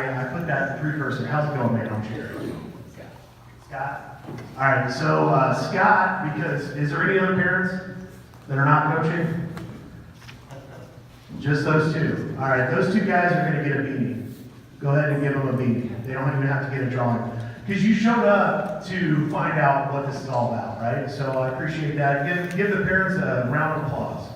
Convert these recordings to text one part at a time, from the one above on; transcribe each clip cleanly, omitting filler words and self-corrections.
I put that precursor. How's it going, man? I'm Jerry. Scott? All right, so Scott, because, is there any other parents that are not coaching? Just those two. All right, those two guys are going to get a beanie. Go ahead and give them a beanie. They don't even have to get a drawing. Because you showed up to find out what this is all about, right? So I appreciate that. Give the parents a round of applause.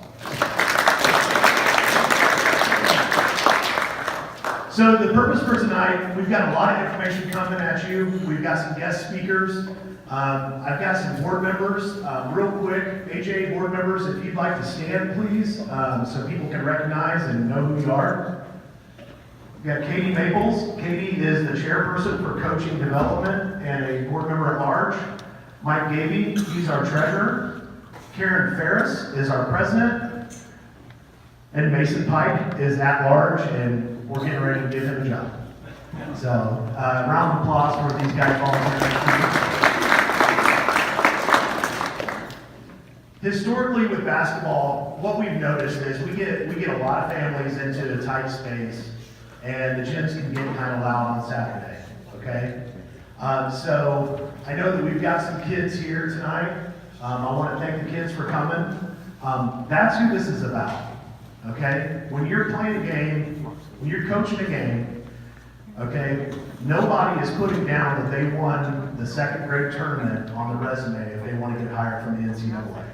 So the purpose for tonight, we've got a lot of information coming at you. We've got some guest speakers. I've got some board members. Real quick, AJAA board members, if you'd like to stand, please, so people can recognize and know who you are. We've got Katie Maples. Katie is the chairperson for coaching development and a board member at large. Mike Gaby, he's our treasurer. Karen Ferris is our president. And Mason Pike is at large, and we're getting ready to give him a job. So, round of applause for these guys volunteering. Historically with basketball, what we've noticed is we get a lot of families into a tight space, and the gyms can get kind of loud on Saturday, okay? So I know that we've got some kids here tonight. I want to thank the kids for coming. That's who this is about, okay? When you're playing a game, when you're coaching a game, okay, nobody is putting down that they won the second grade tournament on the resume if they want to get hired from the NCAA,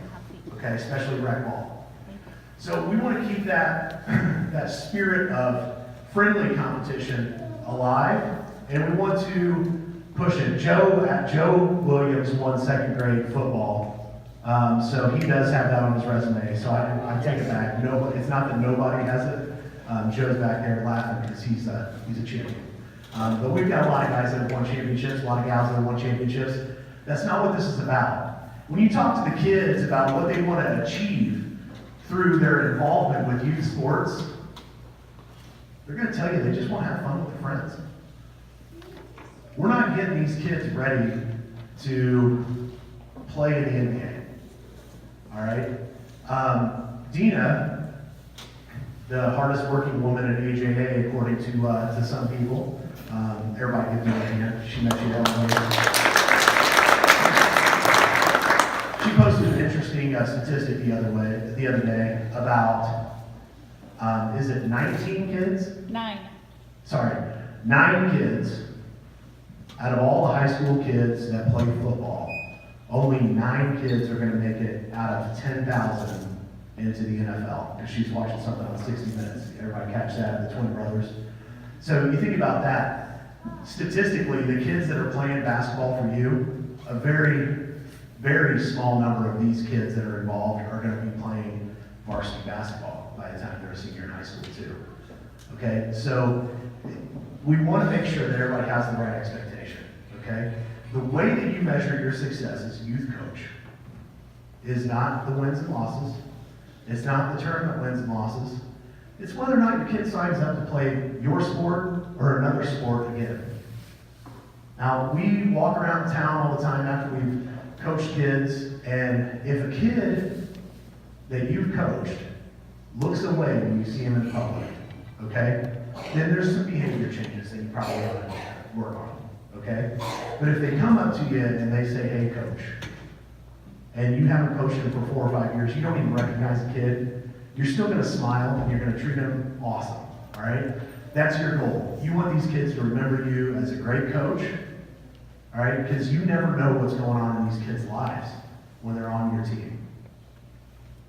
okay, especially rec ball. So we want to keep that, that spirit of friendly competition alive, and we want to push it. Joe Williams won second grade football, so he does have that on his resume, so I take it back. No, it's not that nobody has it. Joe's back there laughing because he's a champion. But we've got a lot of guys that have won championships, a lot of gals that have won championships. That's not what this is about. When you talk to the kids about what they want to achieve through their involvement with youth sports, they're going to tell you they just want to have fun with their friends. We're not getting these kids ready to play in the NBA. All right? Dina, the hardest working woman at AJAA, according to some people. Everybody give me a hand. She met you that way. She posted an interesting statistic the other day about, is it 19 kids? 9. Sorry, 9 kids out of all the high school kids that play football. Only 9 kids are going to make it out of 10,000 into the NFL. Because she's watching something on 60 Minutes. Everybody catch that, the twin brothers. So you think about that. Statistically, the kids that are playing basketball for you, a very, very small number of these kids that are involved are going to be playing varsity basketball by the time they're a senior in high school too. Okay, so we want to make sure that everybody has the right expectation. Okay, the way that you measure your success as a youth coach is not the wins and losses. It's not the tournament wins and losses. It's whether or not your kid signs up to play your sport or another sport again. Now, we walk around town all the time after we've coached kids, and if a kid that you've coached looks away when you see him in public, okay, then there's some behavior changes that you probably want to work on, okay? But if they come up to you and they say, hey, coach, and you haven't coached him for 4 or 5 years, you don't even recognize the kid, you're still going to smile and you're going to treat them awesome, all right? That's your goal. You want these kids to remember you as a great coach, all right? Because you never know what's going on in these kids' lives when they're on your team.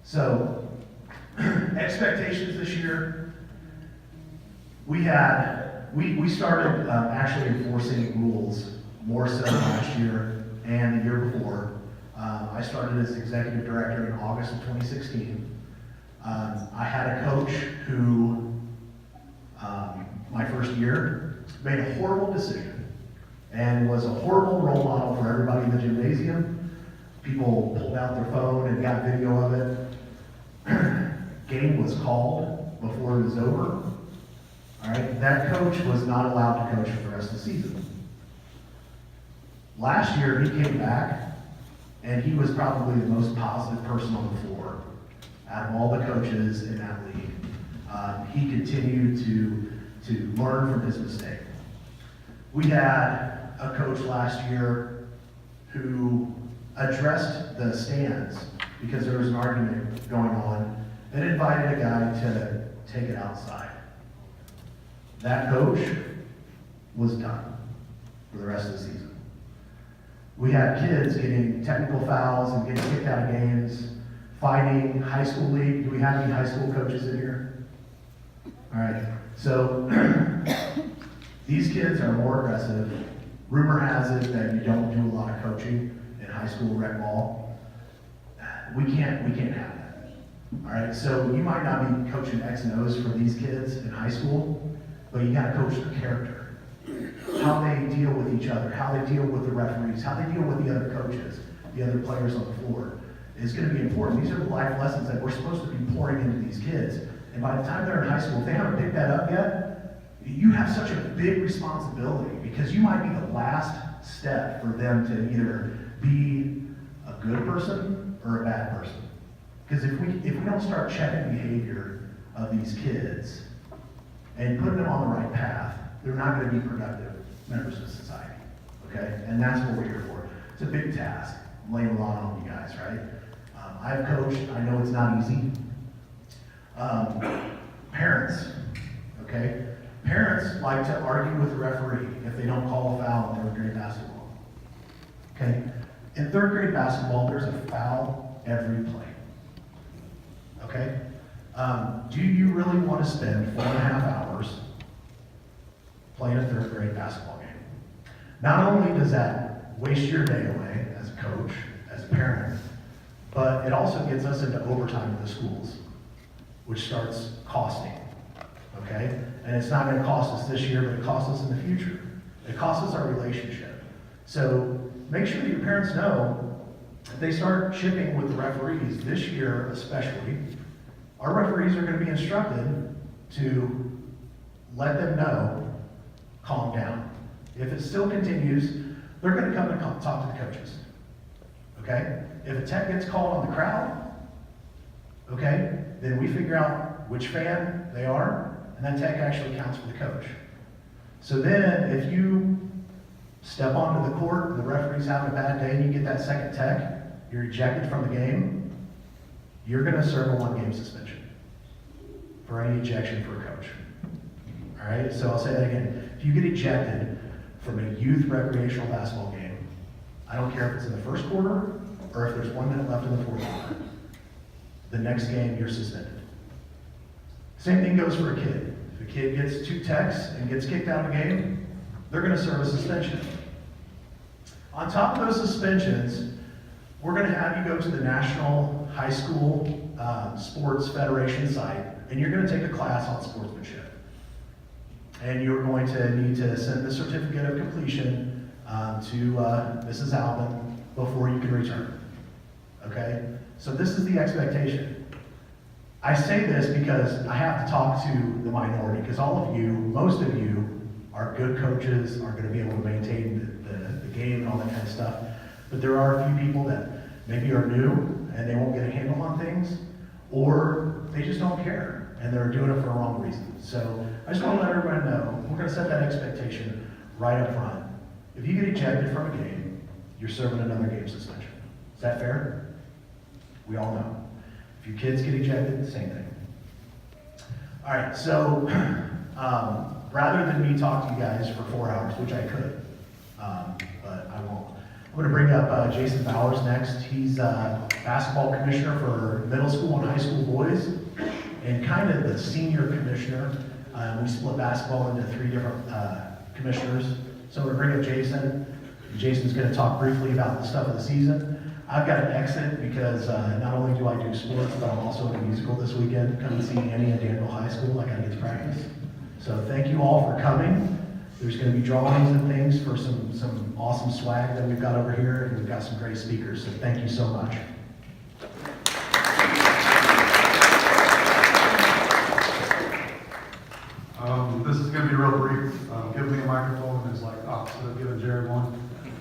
So, expectations this year, we started actually enforcing rules more so last year and the year before. I started as executive director in August of 2016. I had a coach who, my first year, made a horrible decision and was a horrible role model for everybody in the gymnasium. People pulled out their phone and got video of it. Game was called before it was over. All right, that coach was not allowed to coach for the rest of the season. Last year, he came back, and he was probably the most positive person on the floor out of all the coaches in that league. He continued to to learn from his mistake. We had a coach last year who addressed the stands because there was an argument going on and invited a guy to take it outside. That coach was done for the rest of the season. We had kids getting technical fouls and getting kicked out of games, fighting, high school league. Do we have any high school coaches in here? All right, so these kids are more aggressive. Rumor has it that you don't do a lot of coaching in high school rec ball. We can't have that. All right, so you might not be coaching X and O's for these kids in high school, but you gotta coach their character. How they deal with each other, how they deal with the referees, how they deal with the other coaches, the other players on the floor is gonna be important. These are the life lessons that we're supposed to be pouring into these kids. And by the time they're in high school, if they haven't picked that up yet, you have such a big responsibility because you might be the last step for them to either be a good person or a bad person. Because if we don't start checking behavior of these kids and putting them on the right path, they're not going to be productive members of society, okay? And that's what we're here for. It's a big task. I'm laying a lot on you guys, right? I've coached. I know it's not easy. Parents, okay? Parents like to argue with the referee if they don't call a foul in third grade basketball, okay? In third grade basketball, there's a foul every play, okay? Do you really want to spend 4.5 hours playing a third grade basketball game? Not only does that waste your day away as a coach, as a parent, but it also gets us into overtime in the schools, which starts costing, okay? And it's not gonna cost us this year, but it costs us in the future. It costs us our relationship. So make sure that your parents know if they start chipping with the referees this year especially, our referees are gonna be instructed to let them know, calm down. If it still continues, they're gonna come and talk to the coaches, okay? If a tech gets called on the crowd, okay, then we figure out which fan they are, and that tech actually counts for the coach. So then, if you step onto the court, the referee's having a bad day, and you get that second tech, you're ejected from the game, you're gonna serve a 1-game suspension for any ejection for a coach. All right, so I'll say that again. If you get ejected from a youth recreational basketball game, I don't care if it's in the first quarter or if there's 1 minute left in the fourth quarter, the next game you're suspended. Same thing goes for a kid. If a kid gets 2 techs and gets kicked out of the game, they're gonna serve a suspension. On top of those suspensions, we're gonna have you go to the National High School Sports Federation site, and you're gonna take a class on sportsmanship. And you're going to need to send the certificate of completion to Mrs. Alvin before you can return, okay? So this is the expectation. I say this because I have to talk to the minority, because all of you, most of you, are good coaches, are gonna be able to maintain the game and all that kind of stuff. But there are a few people that maybe are new and they won't get a handle on things, or they just don't care and they're doing it for the wrong reason. So I just want to let everyone know, we're going to set that expectation right up front. If you get ejected from a game, you're serving another game suspension. Is that fair? We all know. If your kids get ejected, same thing. All right, so rather than me talk to you guys for 4 hours, which I could, but I won't. I'm going to bring up Jason Bowers next. He's basketball commissioner for middle school and high school boys, and kind of the senior commissioner. We split basketball into 3 different commissioners. So I'm going to bring up Jason. Jason's going to talk briefly about the stuff of the season. I've got an exit because not only do I do sports, but I'm also in a musical this weekend. Come and see Annie at Danville High School. I got to get to practice. So thank you all for coming. There's going to be drawings and things for some awesome swag that we've got over here, and we've got some great speakers. So thank you so much. This is going to be real brief. Giving me a microphone is like opposite of giving Jared one.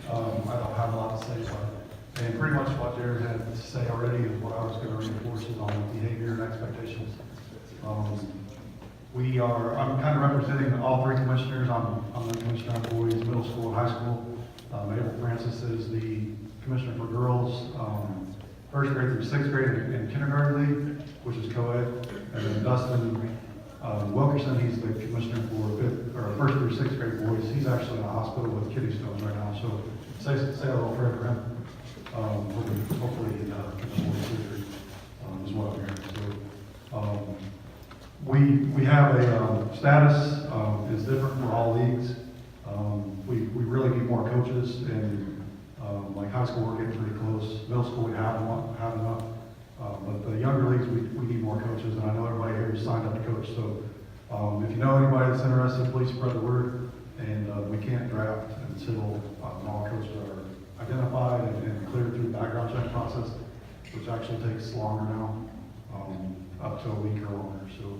I don't have a lot to say, but and pretty much what Jared had to say already is what I was going to reinforce is on behavior and expectations. I'm kind of representing all three commissioners. I'm the commissioner of boys, middle school, and high school. April Francis is the commissioner for girls, first grade through sixth grade and kindergarten league, which is co-ed. And then Dustin Wilkerson, he's the commissioner for first through sixth grade boys. He's actually in a hospital with kidney stones right now, so say a little prayer for him. Hopefully he can avoid surgery is what I'm hearing. So we have a status is different for all leagues. We really need more coaches, and like high school we're getting pretty close. Middle school we have enough. But the younger leagues, we need more coaches, and I know everybody here is signed up to coach. So if you know anybody that's interested, please spread the word. And we can't draft until all coaches are identified and cleared through the background check process, which actually takes longer now, up to a week or longer. So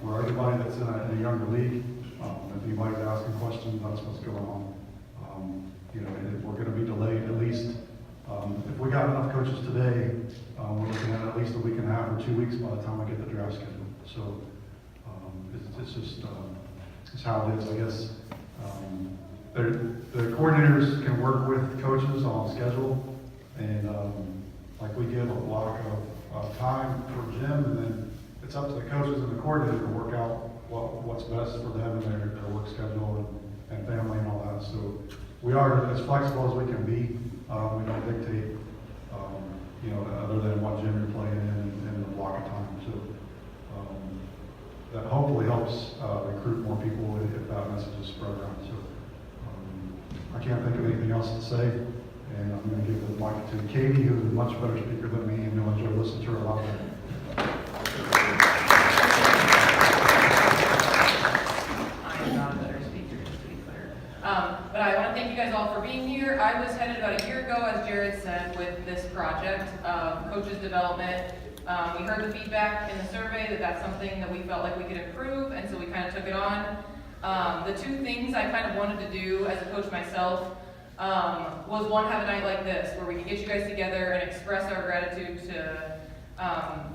for everybody that's in a younger league, if anybody's asking questions, that's what's going on. If we're going to be delayed at least, if we got enough coaches today, we're looking at least a week and a half or 2 weeks by the time we get the draft scheduled. So it's just it's how it is, I guess. The coordinators can work with coaches on schedule, and like we give a block of time for gym, and then it's up to the coaches and the coordinator to work out what's best for them and their work schedule and family and all that. So we are as flexible as we can be. We don't dictate, other than what gym you're playing in the block of time. So that hopefully helps recruit more people if that message is spread around. So I can't think of anything else to say, and I'm going to give the mic to Katie, who's a much better speaker than me, and you'll enjoy listening to her a lot better. I'm not a better speaker, just to be clear. But I want to thank you guys all for being here. I was headed about a year ago, as Jared said, with this project of coaches development. We heard the feedback in the survey that that's something that we felt like we could improve, and so we kind of took it on. The two things I kind of wanted to do as a coach myself was one, have a night like this where we can get you guys together and express our gratitude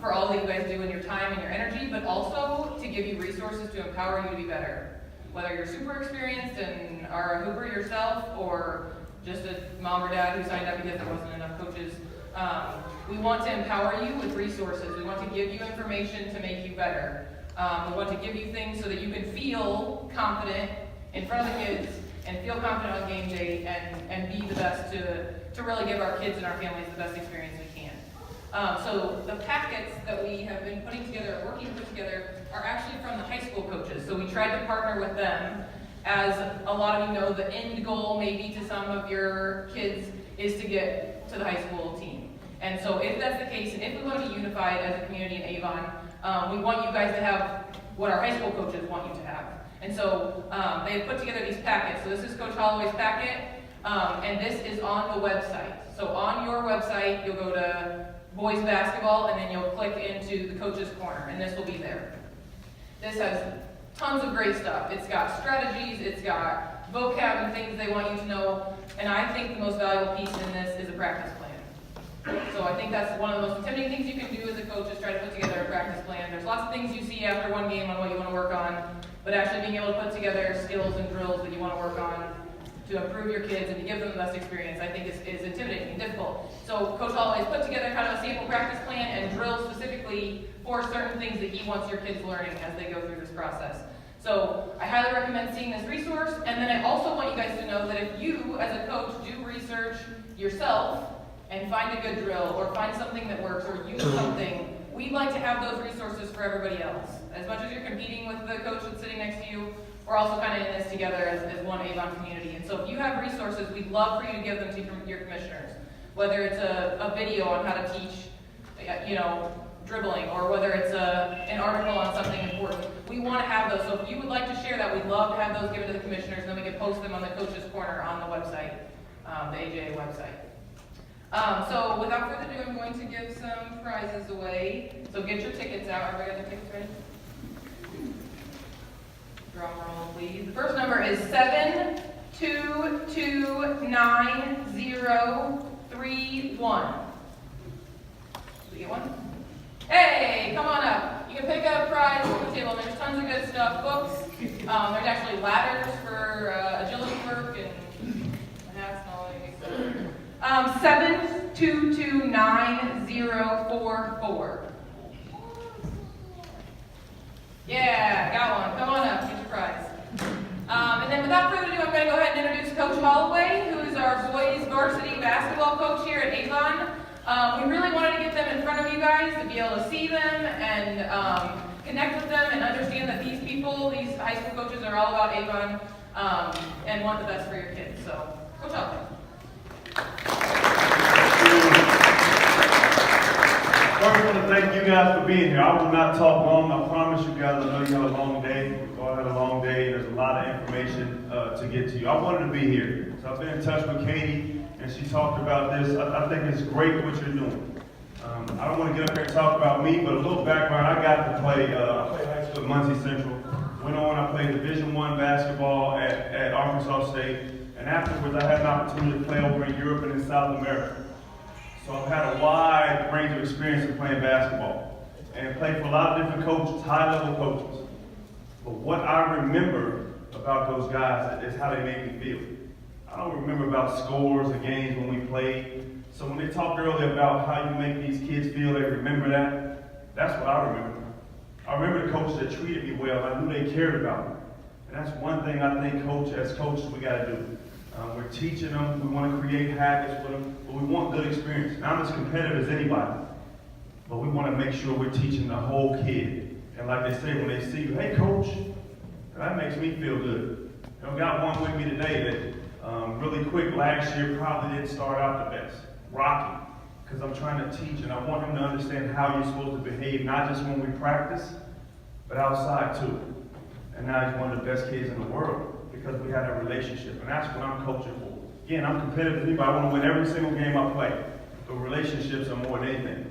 for all that you guys do in your time and your energy, but also to give you resources to empower you to be better. Whether you're super experienced and are a hooper yourself, or just a mom or dad who signed up because there wasn't enough coaches, we want to empower you with resources. We want to give you information to make you better. We want to give you things so that you can feel confident in front of the kids and feel confident on game day and be the best to really give our kids and our families the best experience we can. So the packets that we have been putting together, working to put together, are actually from the high school coaches. So we tried to partner with them. As a lot of you know, the end goal maybe to some of your kids is to get to the high school team. And so if that's the case, and if we want to be unified as a community in Avon, we want you guys to have what our high school coaches want you to have. And so they have put together these packets. So this is Coach Holloway's packet, and this is on the website. So on your website, you'll go to boys basketball, and then you'll click into the coaches corner, and this will be there. This has tons of great stuff. It's got strategies, it's got vocab and things they want you to know, and I think the most valuable piece in this is a practice plan. So I think that's one of the most intimidating things you can do as a coach, is try to put together a practice plan. There's lots of things you see after one game on what you want to work on, but actually being able to put together skills and drills that you want to work on to improve your kids and to give them the best experience, I think is intimidating and difficult. So Coach Holloway's put together kind of a sample practice plan and drills specifically for certain things that he wants your kids learning as they go through this process. So I highly recommend seeing this resource, and then I also want you guys to know that if you, as a coach, do research yourself and find a good drill or find something that works or use something, we'd like to have those resources for everybody else. As much as you're competing with the coach that's sitting next to you, we're also kind of in this together as one Avon community. And so if you have resources, we'd love for you to give them to your commissioners. Whether it's a video on how to teach, dribbling, or whether it's an article on something important. We want to have those. So if you would like to share that, we'd love to have those given to the commissioners, and then we can post them on the Coaches Corner on the website, the AJAA website. So without further ado, I'm going to give some prizes away. So get your tickets out. Everybody got their tickets ready? Drum roll, please. The first number is 7229031. Did we get one? Hey, come on up. You can pick up prize on the table. There's tons of good stuff. Books. There's actually ladders for agility work and hats and all that good stuff. 7229044. Yeah, got one. Come on up, get your prize. And then without further ado, I'm going to go ahead and introduce Coach Holloway, who is our boys varsity basketball coach here at Avon. We really wanted to get them in front of you guys to be able to see them and connect with them and understand that these people, these high school coaches, are all about Avon and want the best for your kids. So, Coach Holloway. First, I want to thank you guys for being here. I will not talk long. I promise you guys, I know you have a long day. We all had a long day. There's a lot of information to get to you. I wanted to be here. So I've been in touch with Katie, and she talked about this. I think it's great what you're doing. I don't want to get up here and talk about me, but a little background. I got to play, I played high school at Muncie Central. Went on, I played Division I basketball at Arkansas State. And afterwards, I had an opportunity to play over in Europe and in South America. So I've had a wide range of experience in playing basketball and played for a lot of different coaches, high-level coaches. But what I remember about those guys is how they made me feel. I don't remember about scores or games when we played. So when they talked earlier about how you make these kids feel, they remember that. That's what I remember. I remember the coaches that treated me well. I knew they cared about me. And that's one thing I think as coaches we got to do. We're teaching them, we want to create habits with them, but we want good experience. Now, I'm as competitive as anybody, but we want to make sure we're teaching the whole kid. And like they say, when they see you, hey coach, that makes me feel good. I got one with me today that really quick last year probably didn't start out the best. Rocky, because I'm trying to teach and I want him to understand how you're supposed to behave, not just when we practice, but outside too. And now he's one of the best kids in the world, because we had a relationship, and that's what I'm coaching for. Again, I'm competitive as anybody. I want to win every single game I play, but relationships are more than anything.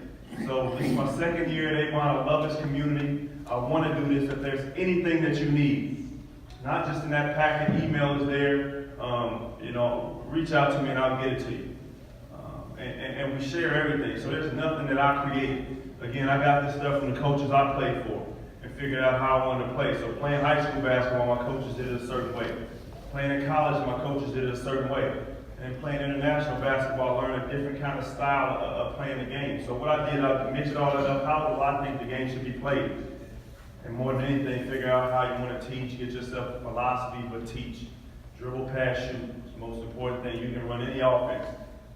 So this is my second year at Avon. I love this community. I want to do this. If there's anything that you need, not just in that packet, email is there. Reach out to me and I'll get it to you. And we share everything. So there's nothing that I created. Again, I got this stuff from the coaches I played for and figured out how I wanted to play. So playing high school basketball, my coaches did it a certain way. Playing in college, my coaches did it a certain way. And playing international basketball, I learned a different kind of style of playing the game. So what I did, I mixed all that up. How do I think the game should be played? And more than anything, figure out how you want to teach, get yourself a philosophy, but teach. Dribble, pass, shoot. It's the most important thing. You can run any offense.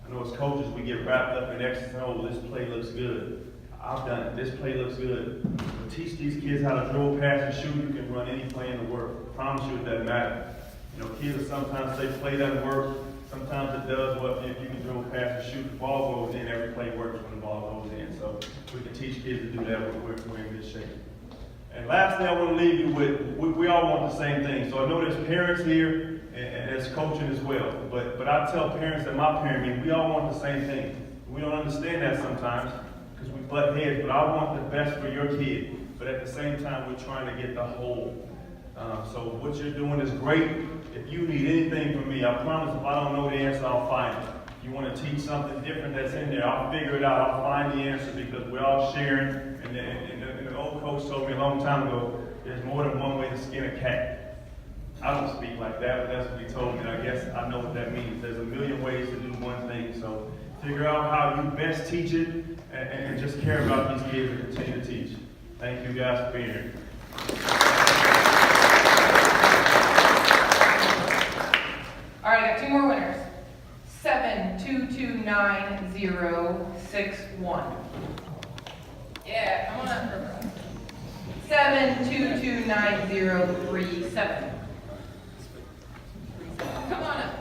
I know as coaches, we get wrapped up in X's and O's. This play looks good. I've done it. This play looks good. But teach these kids how to dribble, pass, and shoot. You can run any play in the world. I promise you it doesn't matter. Kids will sometimes say play doesn't work. Sometimes it does. Well, if you can dribble, pass, and shoot, the ball goes in. Every play works when the ball goes in. So we can teach kids to do that. We're in good shape. And last thing I want to leave you with, we all want the same thing. So I know there's parents here and there's coaching as well. But I tell parents that my parent meeting, we all want the same thing. We don't understand that sometimes because we butt heads, but I want the best for your kid. But at the same time, we're trying to get the whole. So what you're doing is great. If you need anything from me, I promise if I don't know the answer, I'll find it. If you want to teach something different that's in there, I'll figure it out. I'll find the answer because we're all sharing. And the old coach told me a long time ago, there's more than one way to skin a cat. I don't speak like that, but that's what he told me. And I guess I know what that means. There's a million ways to do one thing. So figure out how you best teach it and just care about these kids and continue to teach. Thank you guys for being here. All right, I got two more winners. 7229061. Yeah, come on up for a prize. 7229037. Come on up.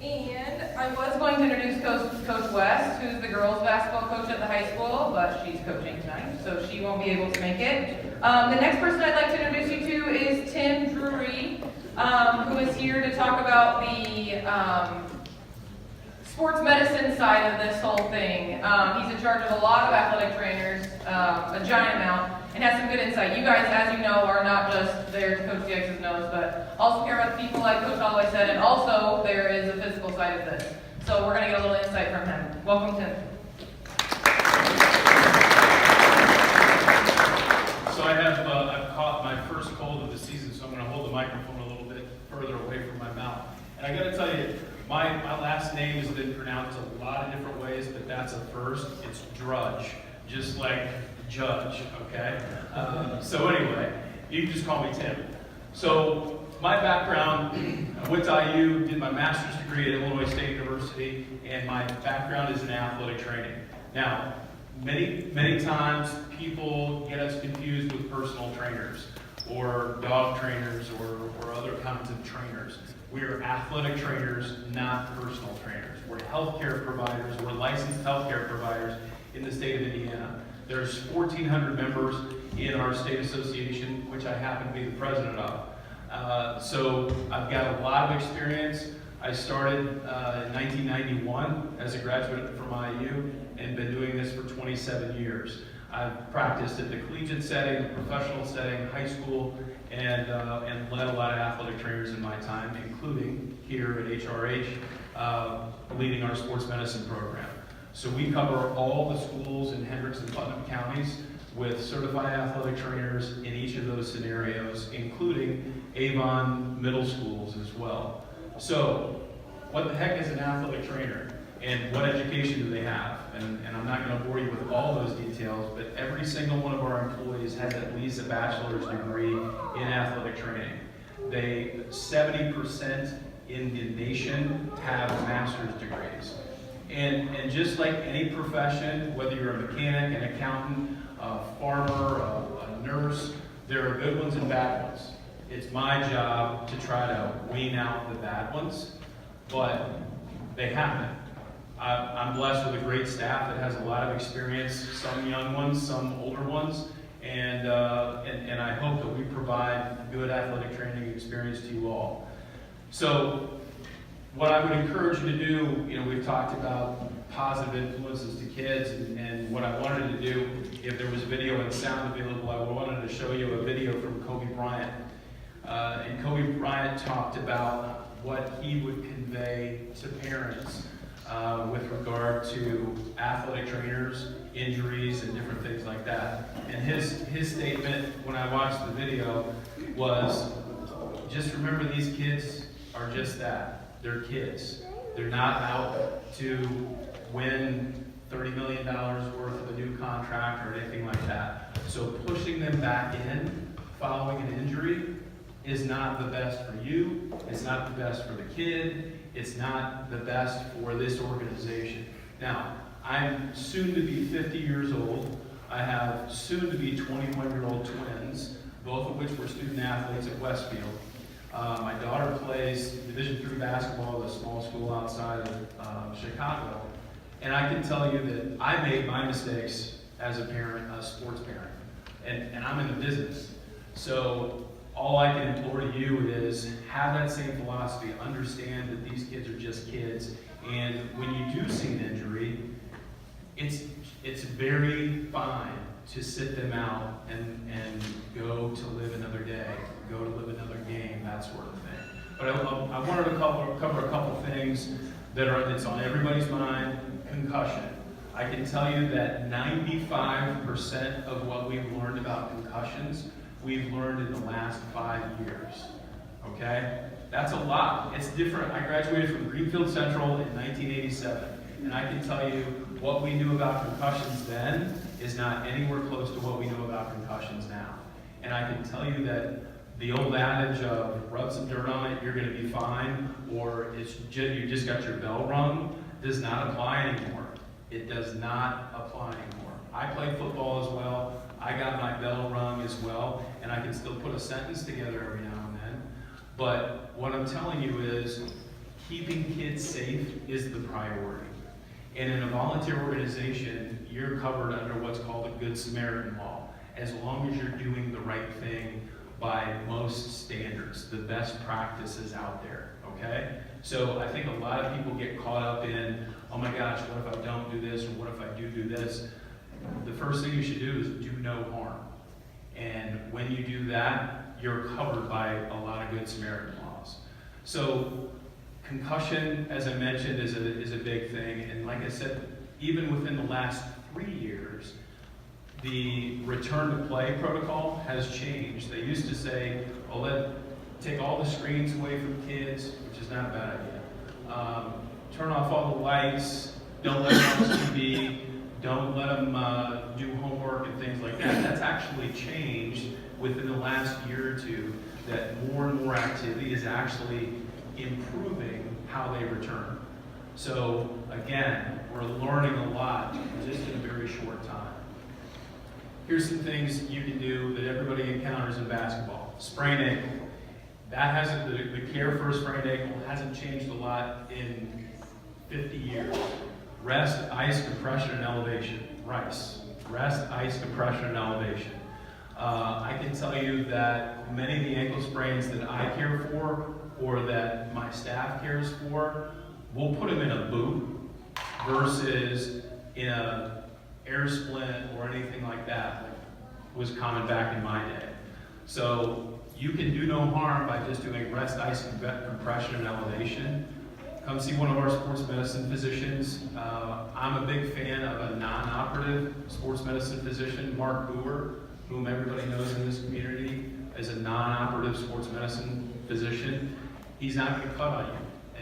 And I was going to introduce Coach West, who's the girls' basketball coach at the high school, but she's coaching tonight, so she won't be able to make it. The next person I'd like to introduce you to is Tim Drury, who is here to talk about the sports medicine side of this whole thing. He's in charge of a lot of athletic trainers, a giant amount, and has some good insight. You guys, as you know, are not just there to coach the X's and O's, but also care about the people like Coach Holloway said, and also there is a physical side of this. So we're going to get a little insight from him. Welcome, Tim. cold of the season, so I'm going to hold the microphone a little bit further away from my mouth. And I got to tell you, my last name has been pronounced a lot of different ways, but that's a first. It's Drudge, just like Judge, okay? So anyway, you can just call me Tim. So my background, I went to IU, did my master's degree at Illinois State University, and my background is in athletic training. Now, many times people get us confused with personal trainers or dog trainers or other kinds of trainers. We are athletic trainers, not personal trainers. We're healthcare providers. We're licensed healthcare providers in the state of Indiana. There's 1,400 members in our state association, which I happen to be the president of. So I've got a lot of experience. I started in 1991 as a graduate from IU and been doing this for 27 years. I've practiced at the collegiate setting, the professional setting, high school, and led a lot of athletic trainers in my time, including here at HRH, leading our sports medicine program. So we cover all the schools in Hendricks and Putnam counties with certified athletic trainers in each of those scenarios, including Avon middle schools as well. So what the heck is an athletic trainer? And what education do they have? And I'm not going to bore you with all those details, but every single one of our employees has at least a bachelor's degree in athletic training. 70% in the nation have master's degrees. And just like any profession, whether you're a mechanic, an accountant, a farmer, a nurse, there are good ones and bad ones. It's my job to try to wean out the bad ones, but they happen. I'm blessed with a great staff that has a lot of experience, some young ones, some older ones, and I hope that we provide good athletic training experience to you all. So what I would encourage you to do, we've talked about positive influences to kids, and what I wanted to do, if there was video and sound available, I wanted to show you a video from Kobe Bryant. And Kobe Bryant talked about what he would convey to parents with regard to athletic trainers, injuries, and different things like that. And his statement when I watched the video was, just remember these kids are just that. They're kids. They're not out to win $30 million worth of a new contract or anything like that. So pushing them back in following an injury is not the best for you. It's not the best for the kid. It's not the best for this organization. Now, I'm soon to be 50 years old. I have soon to be 21-year-old twins, both of which were student athletes at Westfield. My daughter plays Division III basketball at a small school outside of Chicago. And I can tell you that I made my mistakes as a parent, a sports parent. And I'm in the business. So all I can implore to you is have that same philosophy. Understand that these kids are just kids. And when you do see an injury, it's very fine to sit them out and go to live another day, go to live another game, that sort of thing. But I wanted to cover a couple things that's on everybody's mind. Concussion. I can tell you that 95% of what we've learned about concussions, we've learned in the last 5 years. Okay? That's a lot. It's different. I graduated from Greenfield Central in 1987, and I can tell you what we knew about concussions then is not anywhere close to what we know about concussions now. And I can tell you that the old adage of rub some dirt on it, you're going to be fine, or you just got your bell rung, does not apply anymore. It does not apply anymore. I played football as well. I got my bell rung as well, and I can still put a sentence together every now and then. But what I'm telling you is keeping kids safe is the priority. And in a volunteer organization, you're covered under what's called a Good Samaritan law, as long as you're doing the right thing by most standards, the best practices out there, okay? So I think a lot of people get caught up in, oh my gosh, what if I don't do this, or what if I do this? The first thing you should do is do no harm. And when you do that, you're covered by a lot of Good Samaritan laws. So concussion, as I mentioned, is a big thing. And like I said, even within the last 3 years, the return to play protocol has changed. They used to say, well, take all the screens away from kids, which is not a bad idea. Turn off all the lights, don't let them watch TV, don't let them do homework and things like that. That's actually changed within the last year or two, that more and more activity is actually improving how they return. So again, we're learning a lot just in a very short time. Here's some things you can do that everybody encounters in basketball. Sprained ankle. That hasn't, the care for a sprained ankle hasn't changed a lot in 50 years. Rest, ice, compression, and elevation. RICE. Rest, ice, compression, and elevation. I can tell you that many of the ankle sprains that I care for, or that my staff cares for, we'll put them in a boot versus in a air splint or anything like that, like was common back in my day. So you can do no harm by just doing rest, ice, compression, and elevation. Come see one of our sports medicine physicians. I'm a big fan of a non-operative sports medicine physician, Mark Booher, whom everybody knows in this community as a non-operative sports medicine physician. He's not going to cut on you.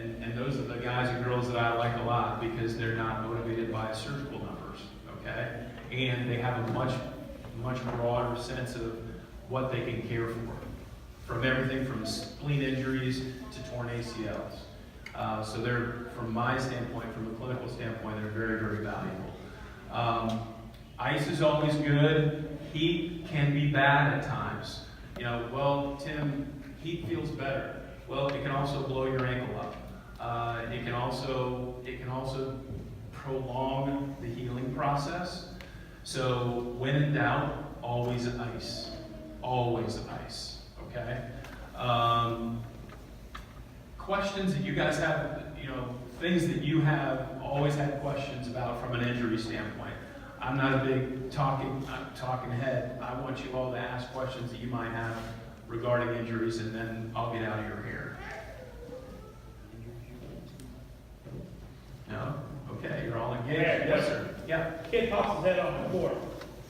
And those are the guys and girls that I like a lot, because they're not motivated by surgical numbers, okay? And they have a much broader sense of what they can care for, from everything from spleen injuries to torn ACLs. So they're, from my standpoint, from a clinical standpoint, they're very, very valuable. Ice is always good. Heat can be bad at times. You know, well, Tim, heat feels better. Well, it can also blow your ankle up. It can also prolong the healing process. So when in doubt, always ice. Always ice, okay? Questions that you guys have, you know, things that you have always had questions about from an injury standpoint. I'm not a big talking head. I want you all to ask questions that you might have regarding injuries, and then I'll get out of your hair. No? Okay, you're all engaged. Yeah, yes, sir. Yeah. Kid pops his head on the court,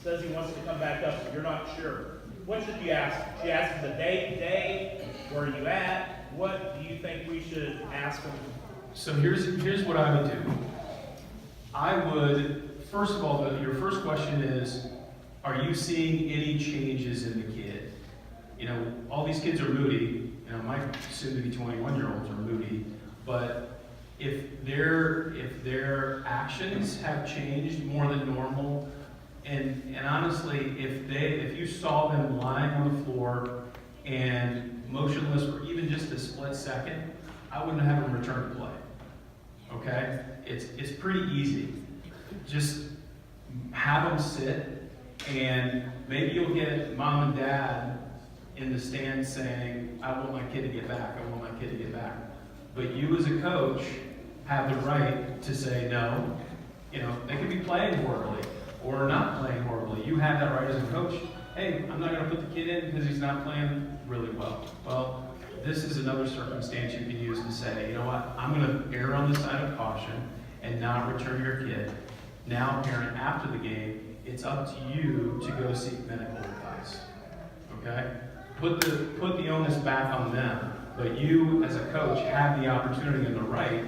says he wants to come back up, but you're not sure. What should you ask? Should you ask him the day? Where are you at? What do you think we should ask him? So here's what I would do. I would, first of all, your first question is, are you seeing any changes in the kid? You know, all these kids are moody. You know, my soon-to-be 21-year-olds are moody. But if their actions have changed more than normal, and honestly, if you saw them lying on the floor and motionless for even just a split second, I wouldn't have them return to play. Okay? It's pretty easy. Just have them sit, and maybe you'll get mom and dad in the stands saying, I want my kid to get back, I want my kid to get back. But you as a coach have the right to say no. You know, they could be playing horribly or not playing horribly. You have that right as a coach. Hey, I'm not going to put the kid in because he's not playing really well. Well, this is another circumstance you can use to say, you know what, I'm going to err on the side of caution and not return your kid. Now, parent, after the game, it's up to you to go seek medical advice. Okay? Put the onus back on them, but you, as a coach, have the opportunity and the right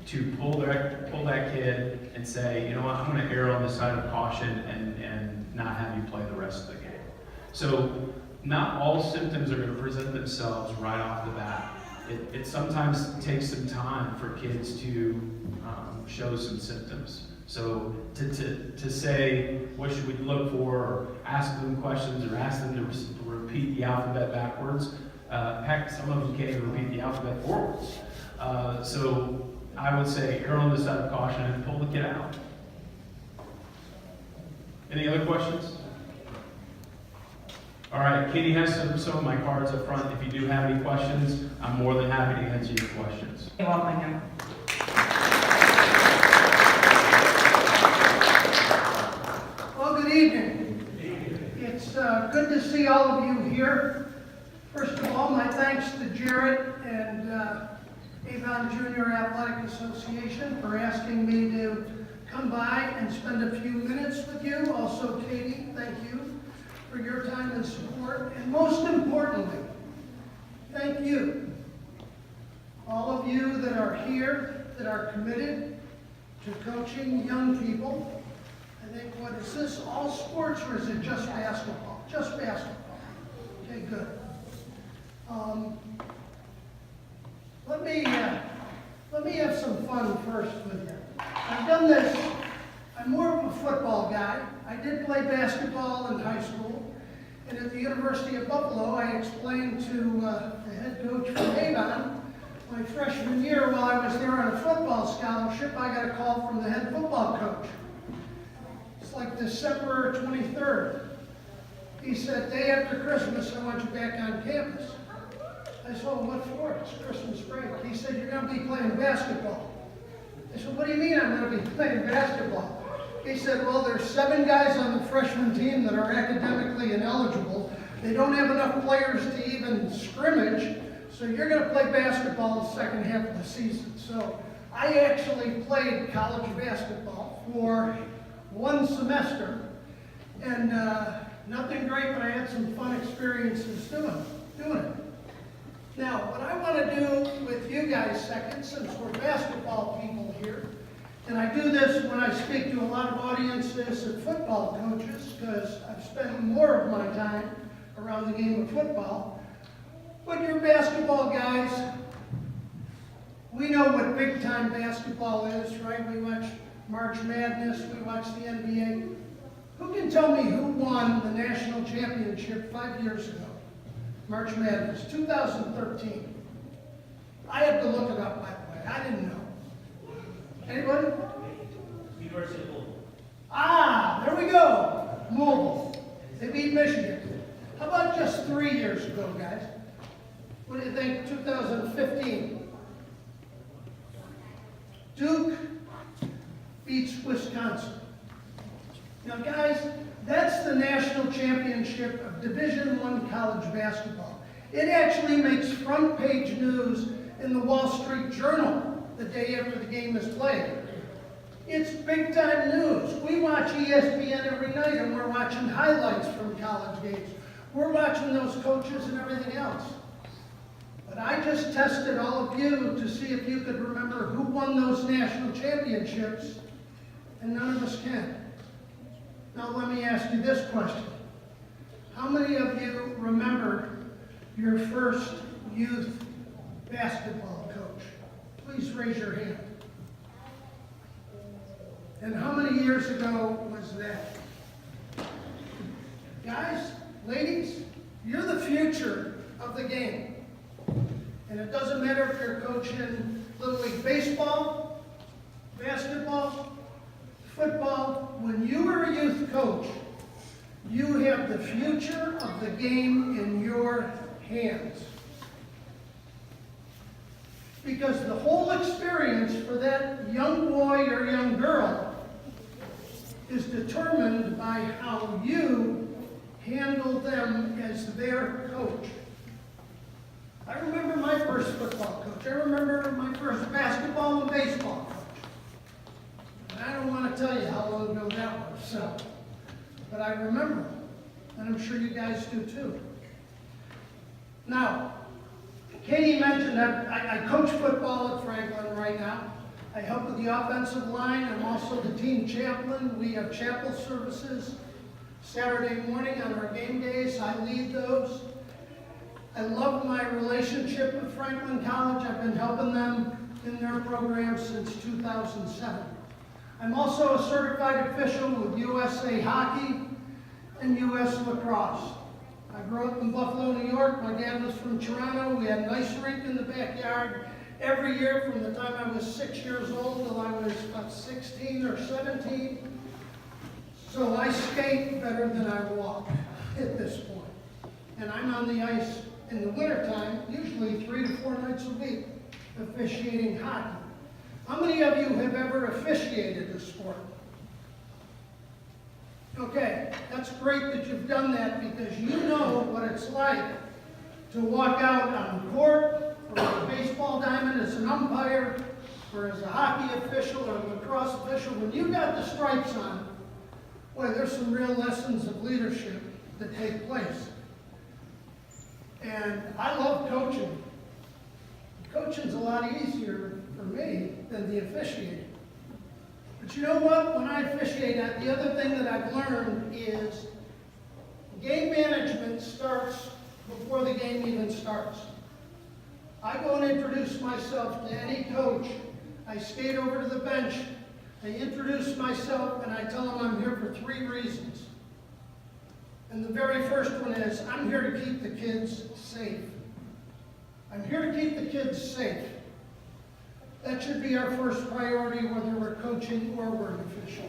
to pull that kid and say, you know what, I'm going to err on the side of caution and not have you play the rest of the game. So, not all symptoms are going to present themselves right off the bat. It sometimes takes some time for kids to show some symptoms. So to say, what should we look for, or ask them questions, or ask them to repeat the alphabet backwards. Heck, some of them can't even repeat the alphabet forwards. So I would say err on the side of caution and pull the kid out. Any other questions? All right, Katie has some of my cards up front. If you do have any questions, I'm more than happy to answer your questions. You're welcome, him. Well, good evening. It's good to see all of you here. First of all, my thanks to Jarrett and Avon Junior Athletic Association for asking me to come by and spend a few minutes with you. Also, Katie, thank you for your time and support. And most importantly, thank you, all of you that are here, that are committed to coaching young people. I think, what is this, all sports, or is it just basketball? Just basketball. Okay, good. Let me have some fun first with you. I've done this, I'm more of a football guy. I did play basketball in high school, and at the University of Buffalo, I explained to the head coach from Avon, my freshman year while I was there on a football scholarship, I got a call from the head football coach. It's like December 23rd. He said, day after Christmas, I want you back on campus. I said, well, what for? It's Christmas break. He said, you're going to be playing basketball. I said, what do you mean I'm going to be playing basketball? He said, well, there's 7 guys on the freshman team that are academically ineligible. They don't have enough players to even scrimmage, so you're going to play basketball the second half of the season. So I actually played college basketball for 1 semester, and nothing great, but I had some fun experiences doing it. Now, what I want to do with you guys second, since we're basketball people here, and I do this when I speak to a lot of audiences and football coaches, because I've spent more of my time around the game of football. But you're basketball guys, we know what big-time basketball is, right? We watch March Madness, we watch the NBA. Who can tell me who won the national championship 5 years ago? March Madness, 2013. I had to look it up, by the way. I didn't know. Anybody? University of Louisville. Ah, there we go. Louisville. They beat Michigan. How about just 3 years ago, guys? What do you think, 2015? Duke beats Wisconsin. Now, guys, that's the national championship of Division I college basketball. It actually makes front page news in the Wall Street Journal the day after the game is played. It's big time news. We watch ESPN every night, and we're watching highlights from college games. We're watching those coaches and everything else. But I just tested all of you to see if you could remember who won those national championships, and none of us can. Now let me ask you this question. How many of you remember your first youth basketball coach? Please raise your hand. And how many years ago was that? Guys, ladies, you're the future of the game. And it doesn't matter if you're coaching Little League baseball, basketball, football. When you are a youth coach, you have the future of the game in your hands. Because the whole experience for that young boy or young girl is determined by how you handle them as their coach. I remember my first football coach. I remember my first basketball and baseball coach. And I don't want to tell you how long ago that was, but I remember, and I'm sure you guys do too. Now, Katie mentioned that I coach football at Franklin right now. I help with the offensive line. I'm also the team chaplain. We have chapel services Saturday morning on our game days. I lead those. I love my relationship with Franklin College. I've been helping them in their program since 2007. I'm also a certified official with USA Hockey and US Lacrosse. I grew up in Buffalo, New York. My dad was from Toronto. We had an ice rink in the backyard every year from the time I was 6 years old till I was about 16 or 17. So I skate better than I walk at this point. And I'm on the ice in the wintertime, usually 3 to 4 nights a week, officiating hockey. How many of you have ever officiated a sport? Okay, that's great that you've done that, because you know what it's like to walk out on court or on a baseball diamond as an umpire or as a hockey official or a lacrosse official, when you got the stripes on, boy, there's some real lessons of leadership that take place. And I love coaching. Coaching's a lot easier for me than the officiating. But you know what? When I officiate, the other thing that I've learned is game management starts before the game even starts. I go and introduce myself to any coach. I skate over to the bench. I introduce myself and I tell them I'm here for 3 reasons. And the very first one is, I'm here to keep the kids safe. I'm here to keep the kids safe. That should be our first priority, whether we're coaching or we're an official.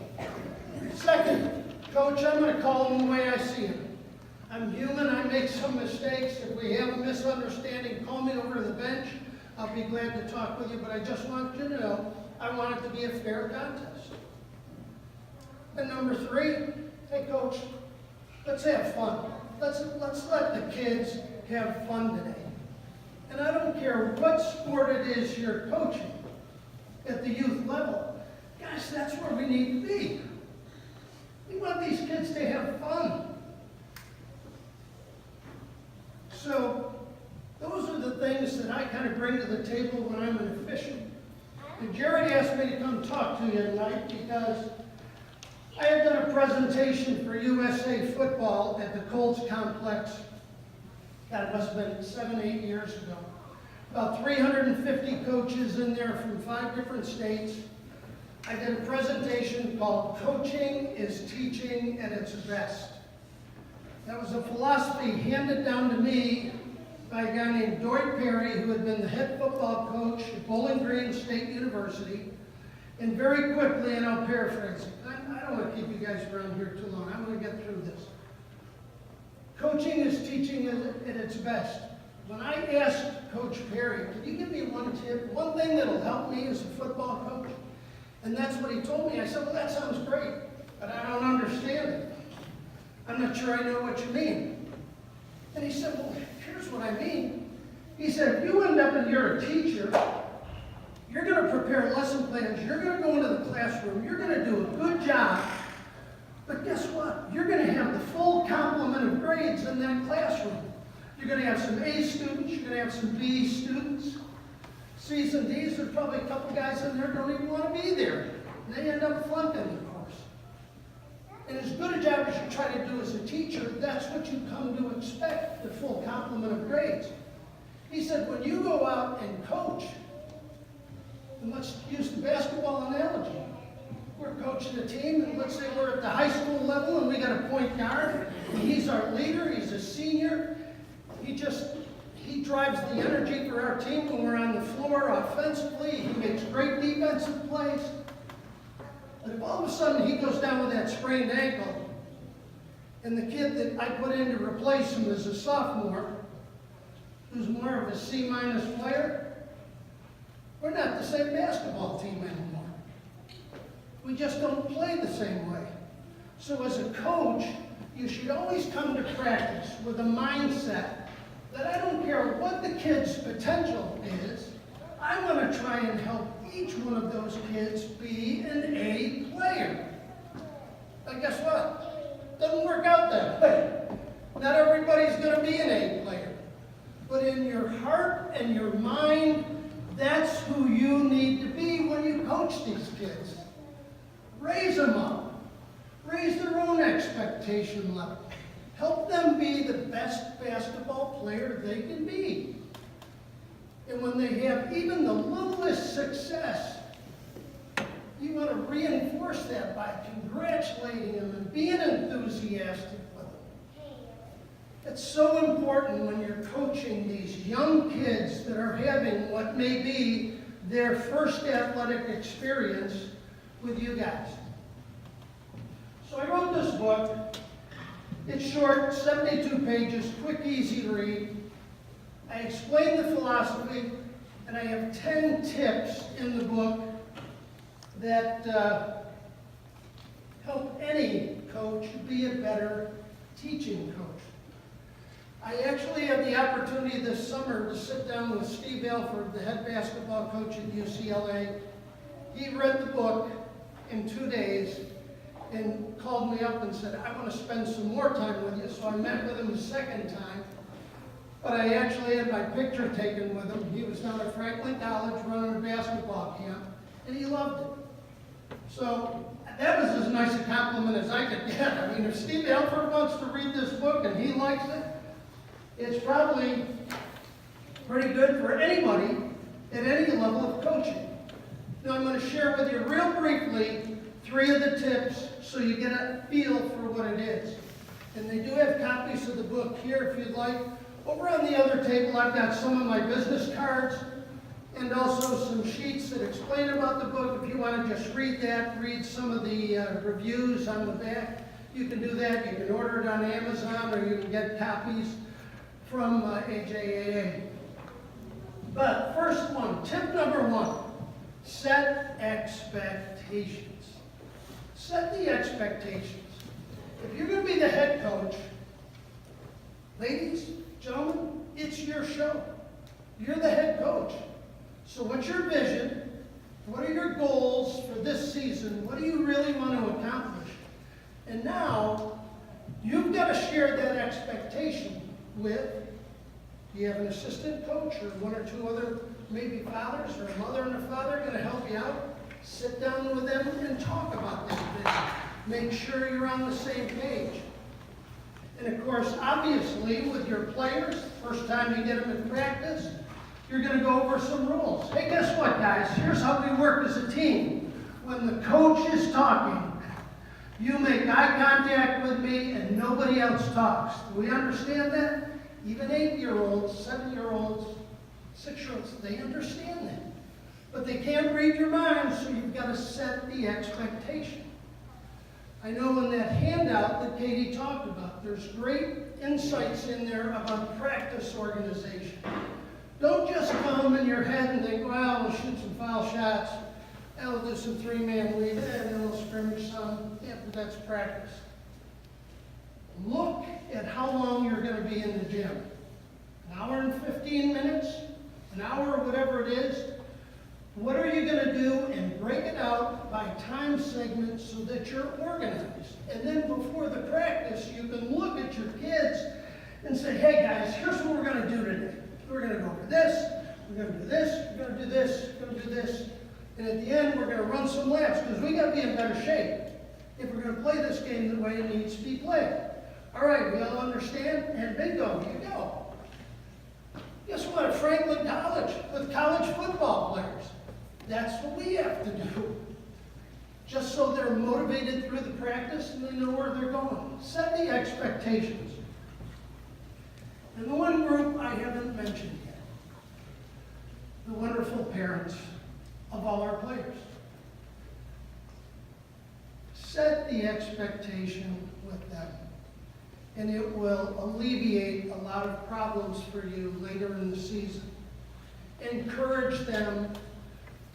Second, coach, I'm going to call them the way I see them. I'm human, I make some mistakes. If we have a misunderstanding, call me over to the bench. I'll be glad to talk with you, but I just want you to know, I want it to be a fair contest. And number 3, hey coach, let's have fun. Let's let the kids have fun today. And I don't care what sport it is you're coaching at the youth level. Gosh, that's where we need to be. We want these kids to have fun. So those are the things that I kind of bring to the table when I'm an official. And Jared asked me to come talk to you tonight because I had done a presentation for USA football at the Colts complex. God, it must have been 7, 8 years ago. About 350 coaches in there from 5 different states. I did a presentation called Coaching is Teaching at its Best. That was a philosophy handed down to me by a guy named Dory Perry, who had been the head football coach at Bowling Green State University. And very quickly, and I'll paraphrase it, I don't want to keep you guys around here too long. I'm going to get through this. Coaching is teaching at its best. When I asked Coach Perry, can you give me one tip, one thing that'll help me as a football coach? And that's what he told me. I said, well, that sounds great, but I don't understand it. I'm not sure I know what you mean. And he said, well, here's what I mean. He said, if you end up and you're a teacher, you're going to prepare lesson plans, you're going to go into the classroom, you're going to do a good job, but guess what? You're going to have the full complement of grades in that classroom. You're going to have some A students, you're going to have some B students. C's and D's, there's probably a couple guys in there who don't even want to be there. And they end up flunking the course. And as good a job as you try to do as a teacher, that's what you come to expect, the full complement of grades. He said, when you go out and coach, and let's use the basketball analogy. We're coaching a team, and let's say we're at the high school level, and we got a point guard, and he's our leader, he's a senior. He drives the energy for our team when we're on the floor offensively. He makes great defensive plays. But if all of a sudden he goes down with that sprained ankle, and the kid that I put in to replace him is a sophomore, who's more of a C-minus player, we're not the same basketball team anymore. We just don't play the same way. So as a coach, you should always come to practice with a mindset that I don't care what the kid's potential is, I want to try and help each one of those kids be an A player. But guess what? Doesn't work out that way. Not everybody's going to be an A player. But in your heart and your mind, that's who you need to be when you coach these kids. Raise them up. Raise their own expectation level. Help them be the best basketball player they can be. And when they have even the littlest success, you want to reinforce that by congratulating them and being enthusiastic with them. It's so important when you're coaching these young kids that are having what may be their first athletic experience with you guys. So I wrote this book. It's short, 72 pages, quick, easy to read. I explain the philosophy, and I have 10 tips in the book that help any coach be a better teaching coach. I actually had the opportunity this summer to sit down with Steve Alford, the head basketball coach at UCLA. He read the book in 2 days and called me up and said, I want to spend some more time with you. So I met with him a second time, but I actually had my picture taken with him. He was down at Franklin College running a basketball camp, and he loved it. So that was as nice a compliment as I could get. I mean, if Steve Alford wants to read this book and he likes it, it's probably pretty good for anybody at any level of coaching. Now I'm going to share with you real briefly 3 of the tips so you get a feel for what it is. And they do have copies of the book here if you'd like. Over on the other table I've got some of my business cards and also some sheets that explain about the book. If you want to just read that, read some of the reviews on the back, you can do that. You can order it on Amazon or you can get copies from AJAA. But first one, tip number 1, set expectations. Set the expectations. If you're going to be the head coach, ladies, gentlemen, it's your show. You're the head coach. So what's your vision? What are your goals for this season? What do you really want to accomplish? And now, you've got to share that expectation with, do you have an assistant coach or 1 or 2 other maybe fathers or a mother and a father going to help you out? Sit down with them and talk about that vision. Make sure you're on the same page. And of course, obviously, with your players, first time you get them in practice, you're going to go over some rules. Hey, guess what, guys? Here's how we work as a team. When the coach is talking, you make eye contact with me and nobody else talks. Do we understand that? Even 8-year-olds, 7-year-olds, 6-year-olds, they understand that. But they can't read your mind, so you've got to set the expectation. I know in that handout that Katie talked about, there's great insights in there about practice organization. Don't just come in your head and think, well, we'll shoot some foul shots, and we'll do some 3-man lead, and then we'll scrimmage some. Yeah, but that's practice. Look at how long you're going to be in the gym. An hour and 15 minutes, an hour, whatever it is. What are you going to do? And break it out by time segments so that you're organized. And then before the practice, you can look at your kids and say, hey guys, here's what we're going to do today. We're going to go over this, we're going to do this, we're going to do this, we're going to do this. And at the end, we're going to run some laps because we got to be in better shape if we're going to play this game the way it needs to be played. All right, we all understand? And bingo, you go. Guess what? At Franklin College, with college football players, that's what we have to do. Just so they're motivated through the practice and they know where they're going. Set the expectations. And the one group I haven't mentioned yet, the wonderful parents of all our players. Set the expectation with them, and it will alleviate a lot of problems for you later in the season. Encourage them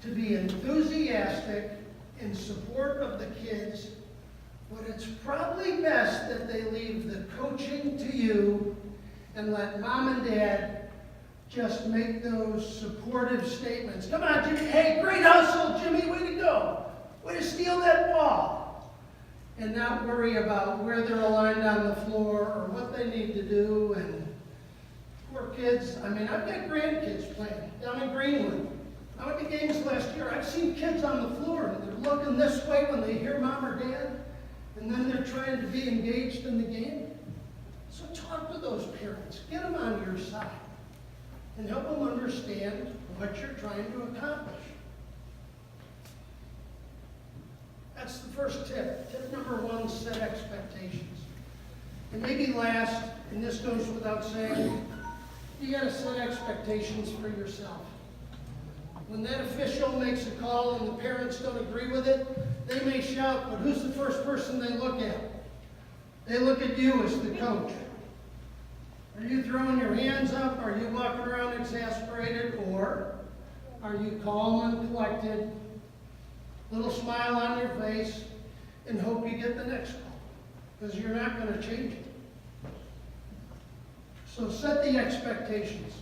to be enthusiastic in support of the kids, but it's probably best that they leave the coaching to you and let mom and dad just make those supportive statements. Come on, Jimmy. Hey, great hustle, Jimmy. Way to go. Way to steal that ball. And not worry about where they're aligned on the floor or what they need to do. And poor kids. I mean, I've got grandkids playing down in Greenwood. I went to games last year. I've seen kids on the floor and they're looking this way when they hear mom or dad. And then they're trying to be engaged in the game. So talk to those parents. Get them on your side. And help them understand what you're trying to accomplish. That's the first tip. Tip number 1, set expectations. And maybe last, and this goes without saying, you got to set expectations for yourself. When that official makes a call and the parents don't agree with it, they may shout, but who's the first person they look at? They look at you as the coach. Are you throwing your hands up? Are you walking around exasperated? Or are you calm and collected, little smile on your face, and hope you get the next call? Because you're not going to change it. So set the expectations.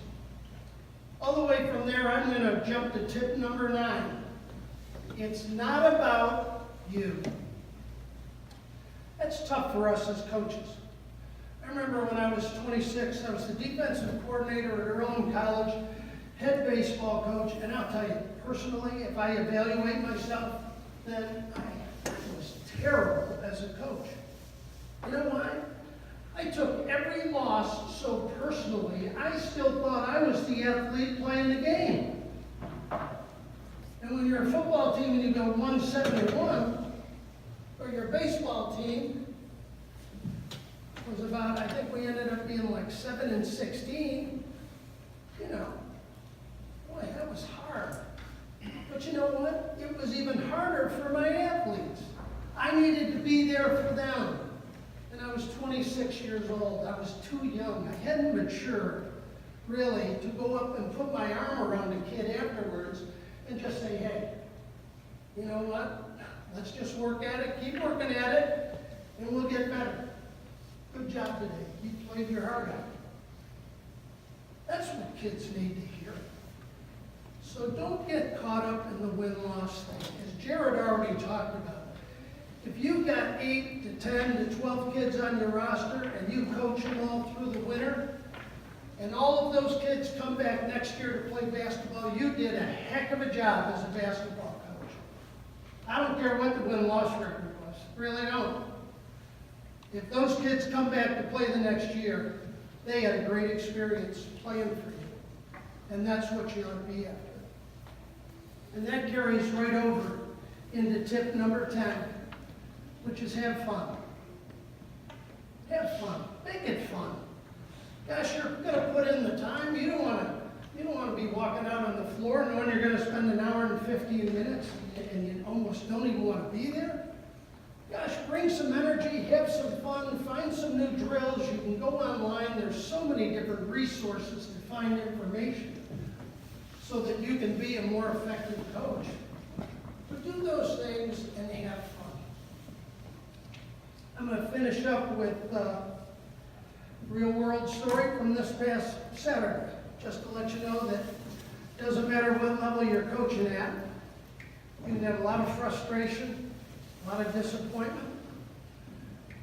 All the way from there, I'm gonna jump to tip number 9. It's not about you. That's tough for us as coaches. I remember when I was 26, I was the defensive coordinator at Earlham College, head baseball coach, and I'll tell you, personally, if I evaluate myself, then I was terrible as a coach. You know why? I took every loss so personally, I still thought I was the athlete playing the game. And when you're a football team and you go 171, or your baseball team was about, I think we ended up being like 7-16, you know, boy, that was hard. But you know what? It was even harder for my athletes. I needed to be there for them. And I was 26 years old. I was too young. I hadn't matured, really, to go up and put my arm around a kid afterwards and just say, hey, you know what? Let's just work at it, keep working at it, and we'll get better. Good job today. You played your heart out. That's what kids need to hear. So don't get caught up in the win-loss thing. As Jared already talked about, if you've got 8 to 10 to 12 kids on your roster and you coach them all through the winter, and all of those kids come back next year to play basketball, you did a heck of a job as a basketball coach. I don't care what the win-loss record was. Really don't. If those kids come back to play the next year, they had a great experience playing for you. And that's what you ought to be after. And that carries right over into tip number 10, which is have fun. Have fun. Make it fun. Gosh, you're going to put in the time. You don't want to be walking out on the floor knowing you're going to spend an hour and 15 minutes and you almost don't even want to be there. Gosh, bring some energy, have some fun, find some new drills. You can go online. There's so many different resources to find information so that you can be a more effective coach. But do those things and have fun. I'm going to finish up with a real-world story from this past Saturday, just to let you know that it doesn't matter what level you're coaching at. You can have a lot of frustration, a lot of disappointment.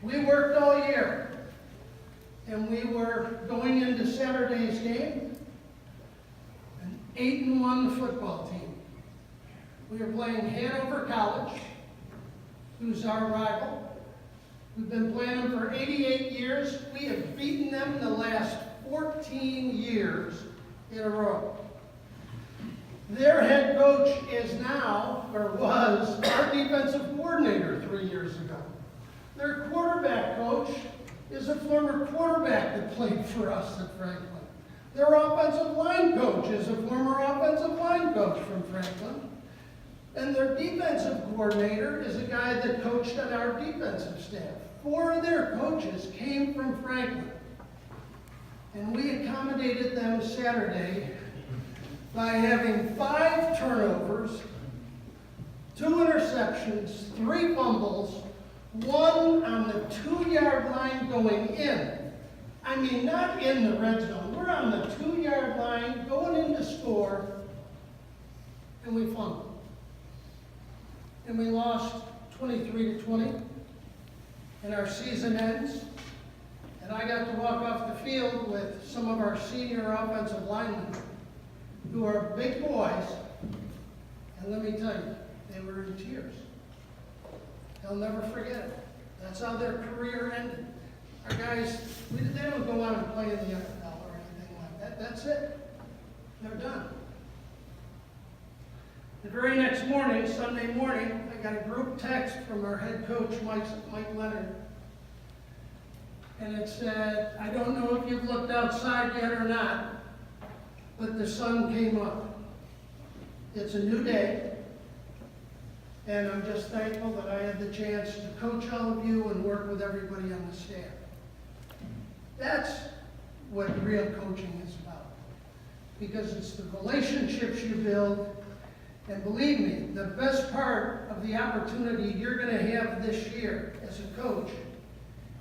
We worked all year, and we were going into Saturday's game, an 8-1 football team. We were playing Hanover College, who's our rival. We've been playing them for 88 years. We have beaten them the last 14 years in a row. Their head coach is now, or was, our defensive coordinator 3 years ago. Their quarterback coach is a former quarterback that played for us at Franklin. Their offensive line coach is a former offensive line coach from Franklin. And their defensive coordinator is a guy that coached on our defensive staff. 4 of their coaches came from Franklin. And we accommodated them Saturday by having 5 turnovers, 2 interceptions, 3 fumbles, 1 on the 2-yard line going in. I mean, not in the red zone. We're on the 2-yard line going in to score, and we fumbled. And we lost 23-20, and our season ends. And I got to walk off the field with some of our senior offensive linemen, who are big boys, and let me tell you, they were in tears. They'll never forget it. That's how their career ended. Our guys, they don't go on and play in the NFL or anything like that. That's it. They're done. The very next morning, Sunday morning, I got a group text from our head coach, Mike Leonard. And it said, I don't know if you've looked outside yet or not, but the sun came up. It's a new day, and I'm just thankful that I had the chance to coach all of you and work with everybody on the staff. That's what real coaching is about, because it's the relationships you build. And believe me, the best part of the opportunity you're going to have this year as a coach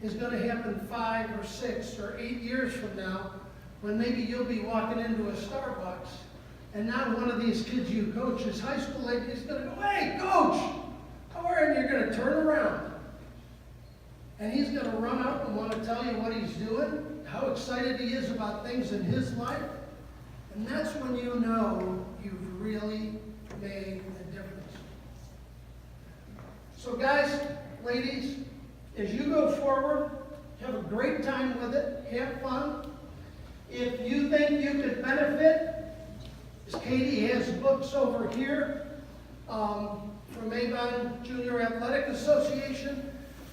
is going to happen 5 or 6 or 8 years from now when maybe you'll be walking into a Starbucks, and now one of these kids you coach is high school age, is gonna go, "Hey, coach, how are you?" And you're gonna turn around. And he's gonna run up and wanna tell you what he's doing, how excited he is about things in his life. And that's when you know you've really made a difference. So guys, ladies, as you go forward, have a great time with it, have fun. If you think you could benefit, as Katie has books over here from Avon Junior Athletic Association.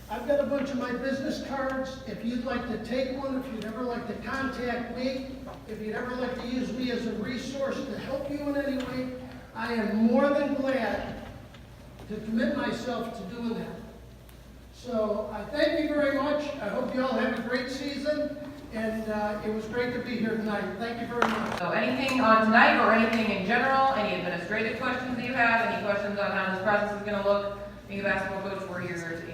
I've got a bunch of my business cards. If you'd like to take one, if you'd ever like to contact me, if you'd ever like to use me as a resource to help you in any way, I am more than glad to commit myself to doing that. So I thank you very much. I hope you all have a great season, and it was great to be here tonight. Thank you very much. So anything on tonight or anything in general, any administrative questions that you have, any questions on how this process is going to look, being a basketball coach, we're here to answer them.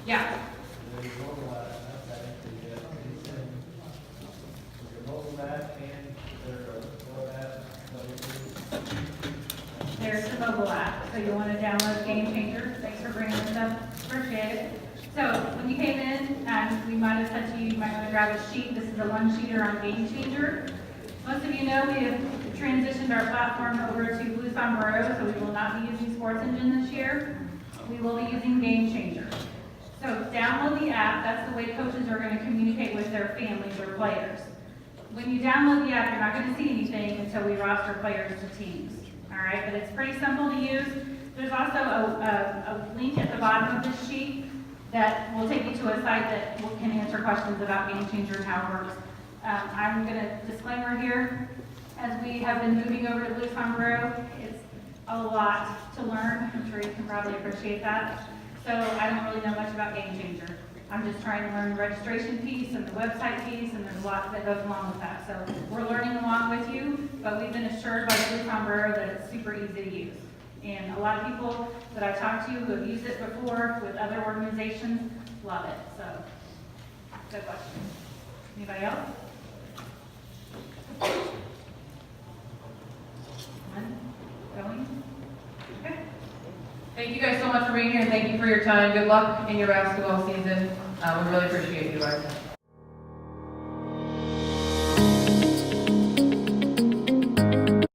Yeah. There's the mobile app, so you want to download Game Changer. Thanks for bringing this up, appreciate it. So when you came in, we might have said to you, you might want to grab a sheet. This is a one-sheeter on Game Changer. Most of you know we have transitioned our platform over to Blue Sombrero, so we will not be using Sports Engine this year. We will be using Game Changer. So download the app. That's the way coaches are going to communicate with their families or players. When you download the app, you're not going to see anything until we roster players to teams. All right, but it's pretty simple to use. There's also a link at the bottom of this sheet that will take you to a site that can answer questions about Game Changer and how it works. I'm going to disclaimer here, as we have been moving over to Blue Sombrero, it's a lot to learn. I'm sure you can probably appreciate that. So I don't really know much about Game Changer. I'm just trying to learn the registration piece and the website piece, and there's a lot that goes along with that. So we're learning along with you, but we've been assured by Blue Sombrero that it's super easy to use. And a lot of people that I've talked to who have used it before with other organizations love it. So, good question. Anybody else? One? Going? Okay. Thank you guys so much for being here, and thank you for your time. Good luck in your basketball season. We really appreciate you guys.